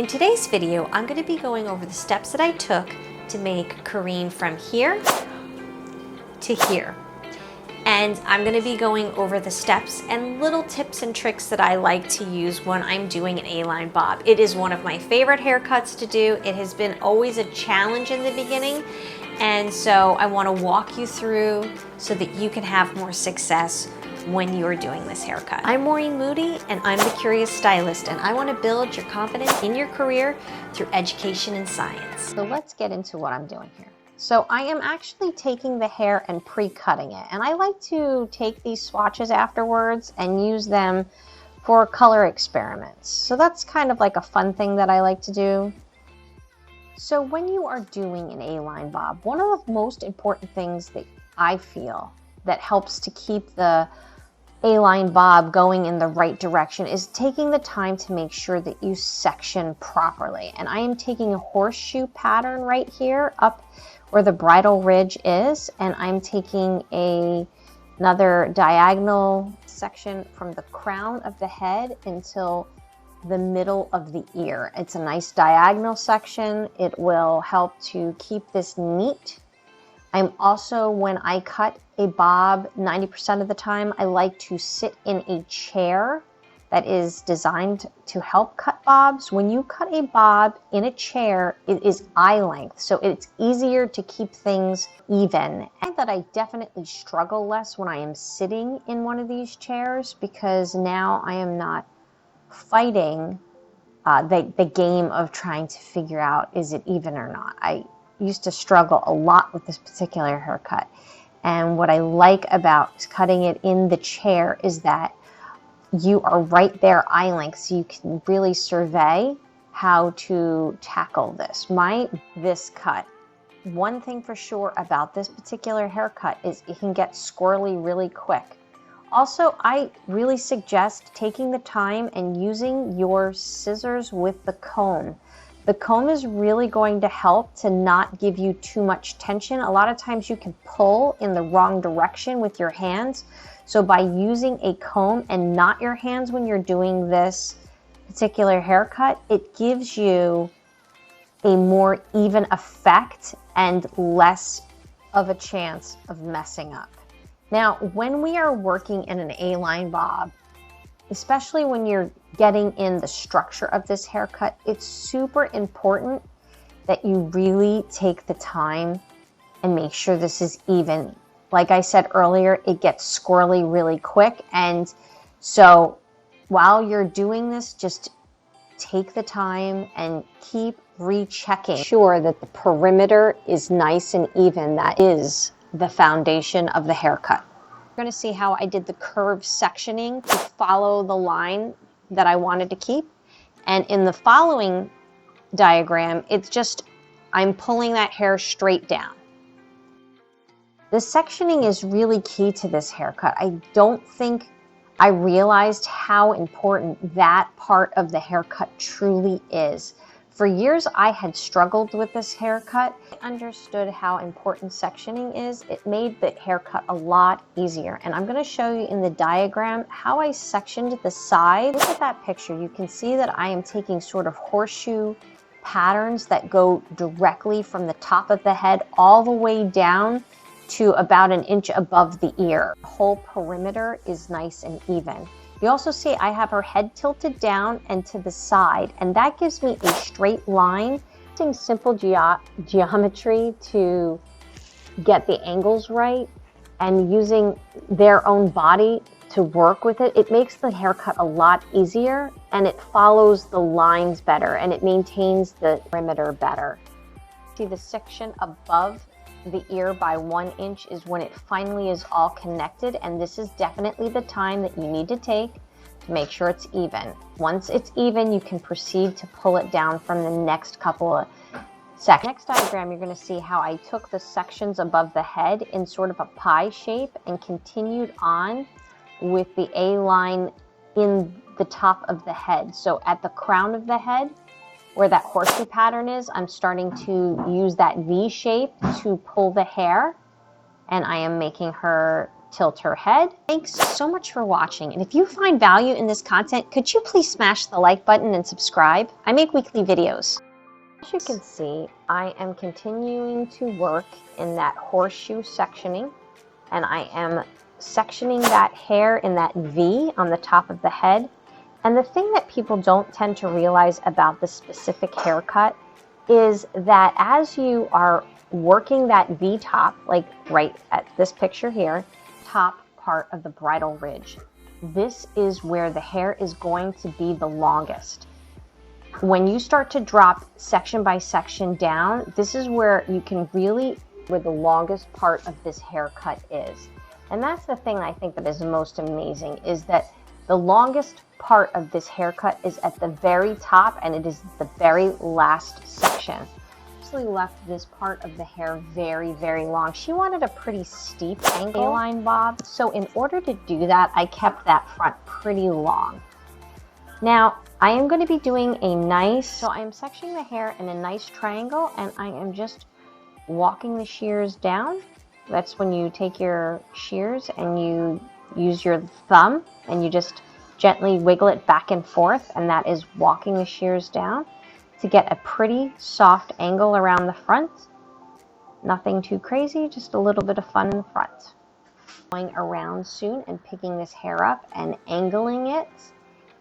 In today's video, I'm going to be going over the steps that I took to make Kareen from here to here. And I'm going to be going over the steps and little tips and tricks that I like to use when I'm doing an A-line bob. It is one of my favorite haircuts to do. It has been always a challenge in the beginning, and so I want to walk you through so that you can have more success when you're doing this haircut. I'm Maureen Moody, and I'm the Curious Stylist, and I want to build your confidence in your career through education and science. So let's get into what I'm doing here. So I am actually taking the hair and pre-cutting it, and I like to take these swatches afterwards and use them for color experiments. So that's kind of like a fun thing that I like to do. So when you are doing an A-line bob, one of the most important things that I feel that helps to keep the A-line bob going in the right direction is taking the time to make sure that you section properly. And I am taking a horseshoe pattern right here up where the bridle ridge is, and I'm taking another diagonal section from the crown of the head until the middle of the ear. It's a nice diagonal section. It will help to keep this neat. I'm also, when I cut a bob, 90% of the time, I like to sit in a chair that is designed to help cut bobs. When you cut a bob in a chair, it is eye length, so it's easier to keep things even. And that I definitely struggle less when I am sitting in one of these chairs, because now I am not fighting the game of trying to figure out, is it even or not. I used to struggle a lot with this particular haircut. And what I like about cutting it in the chair is that you are right there eye length, so you can really survey how to tackle this. This cut, one thing for sure about this particular haircut is it can get squirrely really quick. Also, I really suggest taking the time and using your scissors with the comb. The comb is really going to help to not give you too much tension. A lot of times you can pull in the wrong direction with your hands. So by using a comb and not your hands when you're doing this particular haircut, it gives you a more even effect and less of a chance of messing up. Now, when we are working in an A-line bob, especially when you're getting in the structure of this haircut, it's super important that you really take the time and make sure this is even. Like I said earlier, it gets squirrely really quick, and so while you're doing this, just take the time and keep rechecking. Sure that the perimeter is nice and even. That is the foundation of the haircut. You're going to see how I did the curve sectioning to follow the line that I wanted to keep. And in the following diagram, it's just I'm pulling that hair straight down. The sectioning is really key to this haircut. I don't think I realized how important that part of the haircut truly is. For years, I had struggled with this haircut. I understood how important sectioning is. It made the haircut a lot easier. And I'm going to show you in the diagram how I sectioned the side. Look at that picture. You can see that I am taking sort of horseshoe patterns that go directly from the top of the head all the way down to about an inch above the ear. The whole perimeter is nice and even. You also see I have her head tilted down and to the side, and that gives me a straight line. Using simple geometry to get the angles right and using their own body to work with it, it makes the haircut a lot easier, and it follows the lines better, and it maintains the perimeter better. See the section above the ear by 1 inch is when it finally is all connected, and this is definitely the time that you need to take to make sure it's even. Once it's even, you can proceed to pull it down from the next couple of seconds. Next diagram, you're going to see how I took the sections above the head in sort of a pie shape and continued on with the A-line in the top of the head. So at the crown of the head, where that horseshoe pattern is, I'm starting to use that V shape to pull the hair, and I am making her tilt her head. Thanks so much for watching, and if you find value in this content, could you please smash the like button and subscribe? I make weekly videos. As you can see, I am continuing to work in that horseshoe sectioning, and I am sectioning that hair in that V on the top of the head. And the thing that people don't tend to realize about this specific haircut is that as you are working that V top, like right at this picture here, top part of the bridal ridge, this is where the hair is going to be the longest. When you start to drop section by section down, this is where you can really, where the longest part of this haircut is. And that's the thing I think that is most amazing, is that the longest part of this haircut is at the very top, and it is the very last section. I actually left this part of the hair very, very long. She wanted a pretty steep angle A-line bob, so in order to do that, I kept that front pretty long. Now, I am going to be doing a nice, so I am sectioning the hair in a nice triangle, and I am just walking the shears down. That's when you take your shears and you use your thumb and you just gently wiggle it back and forth, and that is walking the shears down to get a pretty soft angle around the front. Nothing too crazy, just a little bit of fun in the front. Going around soon and picking this hair up and angling it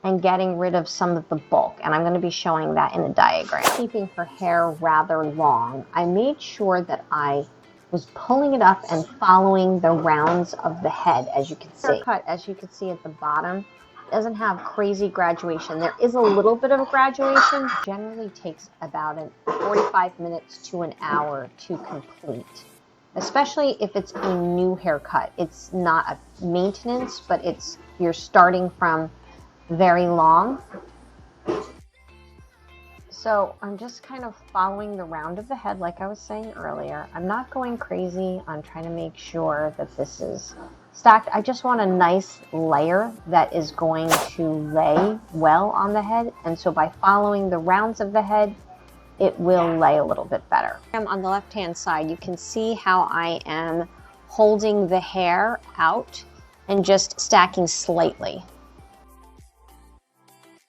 and getting rid of some of the bulk, and I'm going to be showing that in a diagram. Keeping her hair rather long, I made sure that I was pulling it up and following the rounds of the head, as you can see. Haircut, as you can see at the bottom, doesn't have crazy graduation. There is a little bit of a graduation. Generally takes about 45 minutes to an hour to complete, especially if it's a new haircut. It's not a maintenance, but you're starting from very long. So I'm just kind of following the round of the head like I was saying earlier. I'm not going crazy on trying to make sure that this is stacked. I just want a nice layer that is going to lay well on the head. And so by following the rounds of the head, it will lay a little bit better. On the left-hand side, you can see how I am holding the hair out and just stacking slightly.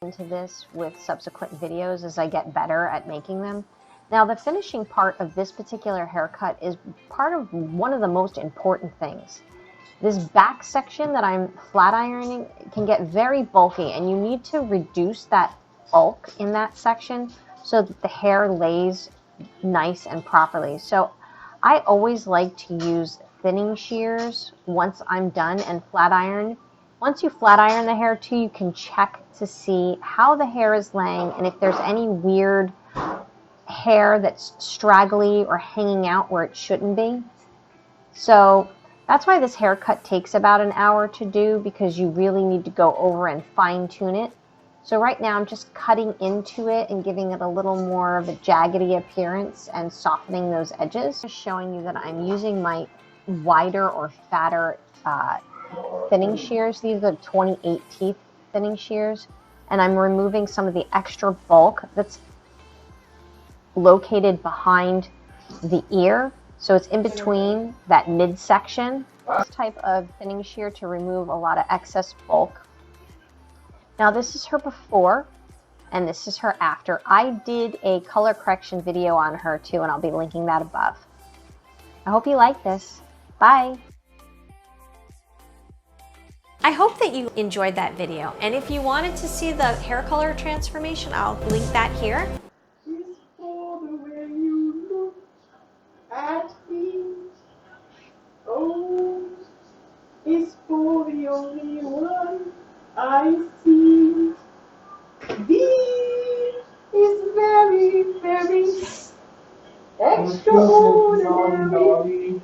Into this with subsequent videos as I get better at making them. Now, the finishing part of this particular haircut is part of one of the most important things. This back section that I'm flat ironing can get very bulky, and you need to reduce that bulk in that section so that the hair lays nice and properly. So I always like to use thinning shears once I'm done and flat iron. Once you flat iron the hair too, you can check to see how the hair is laying and if there's any weird hair that's straggly or hanging out where it shouldn't be. So that's why this haircut takes about an hour to do, because you really need to go over and fine tune it. So right now I'm just cutting into it and giving it a little more of a jaggedy appearance and softening those edges. Just showing you that I'm using my wider or fatter thinning shears. These are 28 teeth thinning shears, and I'm removing some of the extra bulk that's located behind the ear, so it's in between that midsection. This type of thinning shear to remove a lot of excess bulk. Now this is her before and this is her after. I did a color correction video on her too, and I'll be linking that above. I hope you like this. Bye. I hope that you enjoyed that video, and if you wanted to see the hair color transformation, I'll link that here. It's for the way you look at me. Oh, it's for the only one I see. This is very, very extraordinary.